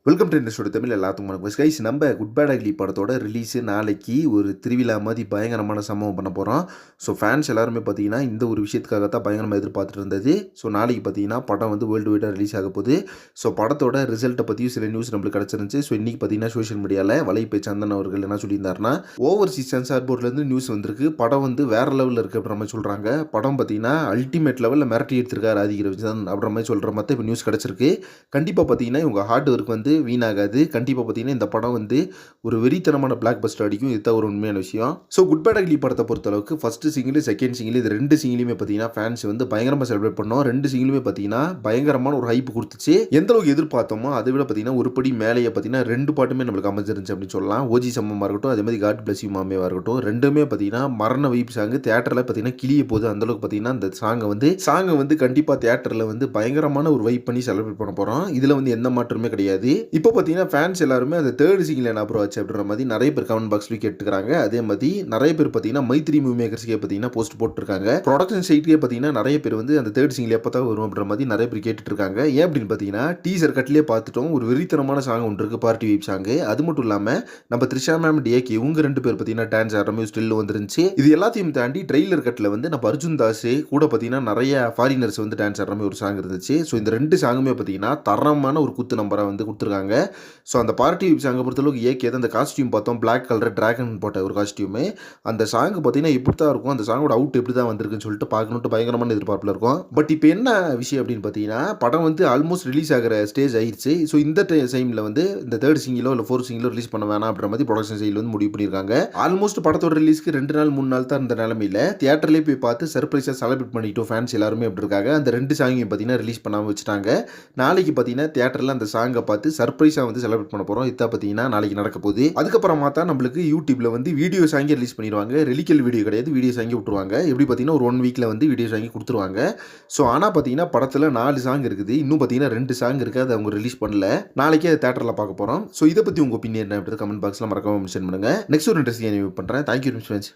Welcome to industry Tamil. எல்லாத்துக்கும் வணக்கம் guys. நம்ம குட் பேட் அக்லி படத்தோட ரிலீஸு நாளைக்கு ஒரு திருவிழா மாதிரி பயங்கரமான சம்பவம் பண்ண போகிறோம். ஸோ ஃபேன்ஸ் எல்லாருமே பார்த்தீங்கன்னா இந்த ஒரு விஷயத்துக்காக தான் பயங்கரமாக எதிர்பார்த்துட்டு இருந்தது. ஸோ நாளைக்கு பார்த்தீங்கன்னா படம் வந்து வேர்ல்டு வைடாக ரிலீஸ் ஆக போகுது. ஸோ படத்தோட ரிசல்ட்டை பற்றியும் சில நியூஸ் நம்மளுக்கு கிடச்சிருந்துச்சு. ஸோ இன்றைக்கி பார்த்தீங்கன்னா சோஷியல் மீடியாவில் வலைப்பை சந்தன் அவர்கள் என்ன சொல்லியிருந்தாருன்னா, ஓவர்சீஸ் சென்சார் போர்ட்லேருந்து நியூஸ் வந்திருக்கு, படம் வந்து வேறு லெவலில் இருக்குது அப்படின்ற மாதிரி சொல்கிறாங்க. படம் பார்த்தீங்கன்னா அல்டிமேட் லெவலில் மிரட்டி எடுத்திருக்காரு ஆதிக்க ரவிச்சந்திரன் அப்படின்ற மாதிரி சொல்கிற மாதிரி இப்போ நியூஸ் கிடச்சிருக்கு. கண்டிப்பாக பார்த்தீங்கன்னா இவங்க ஹார்ட் ஒர்க் வந்து வீணாகாது. கண்டிப்பாக பார்த்தீங்கன்னா இந்த படம் வந்து ஒரு வெறித்தனமான பிளாக் பஸ்டர் அடிக்கும். இதுதான் ஒரு உண்மையான விஷயம். ஸோ குட் பேட் அக்லி படத்தை பொறுத்தளவுக்கு ஃபஸ்ட்டு சிங்கிள், செகண்ட் சிங்கிள், இது ரெண்டு சிங்கிலுமே பார்த்தீங்கன்னா ஃபேன்ஸ் வந்து பயங்கரமாக செலிப்ரேட் பண்ணோம். ரெண்டு சிங்கிலுமே பார்த்தீங்கன்னா பயங்கரமான ஒரு ஹைப் கொடுத்துச்சு. எந்த அளவுக்கு எதிர்பார்த்தோமோ அதை விட பார்த்தீங்கன்னா ஒரு படி மேலேயே பார்த்தீங்கன்னா ரெண்டு பாட்டுமே நம்மளுக்கு அமைஞ்சிருந்துச்சு அப்படின்னு சொல்லலாம். ஓஜி சம்மமாக இருக்கட்டும், அதே மாதிரி காட் பிளஸ் யூ மாமேவாக இருக்கட்டும், ரெண்டுமே பார்த்தீங்கன்னா மரண வைப் சாங். தேட்டரில் பார்த்தீங்கன்னா கிளிய போகுது. அந்தளவுக்கு பார்த்தீங்கன்னா அந்த சாங்கை வந்து கண்டிப்பாக தேட்டரில் வந்து பயங்கரமான ஒரு வைப் பண்ணி செலிப்ரேட் பண்ண போகிறோம். இதில் வந்து எந்த மாற்றமே கிடையாது. இப்போ பார்த்தீங்கன்னா ஃபேன்ஸ் எல்லாருமே அந்த தேர்ட் சிங்கிள் என்ன ப்ரோ ஆச்சு அப்படின்ற மாதிரி நிறைய பேர் கமெண்ட் பாக்ஸ்லேயே கேட்டுக்கிறாங்க. அதே மாதிரி நிறைய பேர் பார்த்தீங்கன்னா மைத்ரி மூவி மேக்கர்ஸ்க்கே பார்த்தீங்கன்னா போஸ்ட் போட்டுருக்காங்க. ப்ரொடக்ஷன் சைட்லேயே பார்த்தீங்கன்னா நிறைய பேர் வந்து அந்த தேர்ட் சிங்கிள் எப்போ தான் வரும் அப்படின்ற மாதிரி நிறைய பேர் கேட்டுட்டு இருக்காங்க. ஏன் அப்படின்னு பார்த்தீங்கன்னா டீசர் கட்லேயே பார்த்துட்டோம், ஒரு வெறித்தனமான சாங் ஒன்று இருக்குது, பார்ட்டி வைப் சாங். அது மட்டும் இல்லாமல் நம்ம த்ரிஷா மேம் டிஏகே இவங்க ரெண்டு பேர் பார்த்தீங்கன்னா டான்ஸ் ஆடுற மாதிரி ஸ்டில் வந்துருந்துச்சு. இது எல்லாத்தையும் தாண்டி ட்ரெய்லர் கட்டில் வந்து நம்ம அர்ஜுன் தாஸ் கூட பார்த்தீங்கன்னா நிறைய ஃபாரினர்ஸ் வந்து டான்ஸ் ஆடுற மாதிரி ஒரு சாங் இருந்துச்சு. ஸோ இந்த ரெண்டு சாங்குமே பார்த்தீங்கன்னா தரமான ஒரு குத்து நம்பராக வந்து கொடுத்துருக்காங்க. ஸோ அந்த பார்ட்டி வைப் சாங்கை பொறுத்தளவுக்கு ஏகே அந்த காஸ்டியூம் பார்த்தோம், பிளாக் கலர் டிராகன் போட்ட ஒரு காஸ்டியூமு. அந்த சாங் பார்த்தீங்கன்னா இப்படி தான் இருக்கும், அந்த சாங்கோட அவுட் எப்படி தான் வந்திருக்குன்னு சொல்லிட்டு பார்க்கணுன்ட்டு பயங்கரமான எதிர்பார்ப்பில் இருக்கும். பட் இப்போ என்ன விஷயம் அப்படின்னு பார்த்தீங்கன்னா படம் வந்து ஆல்மோஸ்ட் ரிலீஸ் ஆகிற ஸ்டேஜ் ஆயிடுச்சு. ஸோ இந்த டைமில் வந்து இந்த தேர்ட் சிங்கிலோ இல்லை ஃபோர்த் சிங்கிலோ ரிலீஸ் பண்ண வேணாம் அப்படின்ற மாதிரி ப்ரொடக்ஷன் சைடில் வந்து முடிவு பண்ணியிருக்காங்க. ஆல்மோஸ்ட் படத்தோட ரிலீஸ்க்கு 2 நாள் 3 நாள் தான் இந்த நிலமையில் தியேட்டர்லேயே போய் பார்த்து சர்ப்ரைஸாக செலிப்ரேட் பண்ணிட்டோம் ஃபேன்ஸ் எல்லாருமே அப்படி இருக்காங்க. அந்த ரெண்டு சாங்கையும் பார்த்தீங்கன்னா ரிலீஸ் பண்ணாமல் வச்சுட்டாங்க. நாளைக்கு பார்த்தீங்கன்னா தியேட்டரில் அந்த சாங்கை பார்த்து சர்ப்ரைஸாக வந்து செலிப்ரேட் பண்ண போகிறோம். இதை பார்த்தீங்கன்னா நாளைக்கு நடக்க போகுது. அதுக்கப்புறமா தான் நம்மளுக்கு யூடியூப்ல வந்து வீடியோ சாங்கி ரிலீஸ் பண்ணிடுவாங்க. ரெலிக்கல் வீடியோ கிடையாது, வீடியோ சாங்கி விட்டுருவாங்க. எப்படி பார்த்தீங்கன்னா ஒரு 1 வீக்கில் வந்து வீடியோ சாங்கி கொடுத்துருவாங்க. ஸோ ஆனால் பார்த்தீங்கன்னா படத்தில் 4 சாங் இருக்குது, இன்னும் பார்த்தீங்கன்னா 2 சாங் இருக்குது, அதை அவங்க ரிலீஸ் பண்ணல. நாளைக்கே அதை தேட்டரில் பார்க்க போகிறோம். ஸோ இதை பற்றி உங்கள் ஒப்பீனியன் என்ன கமெண்ட் பாக்ஸில் மறக்காம மென்ஷன் பண்ணுங்கள். நெக்ஸ்ட் ஒரு இன்ட்ரெஸ்டிங் பண்ணுறேன். Thank you friends.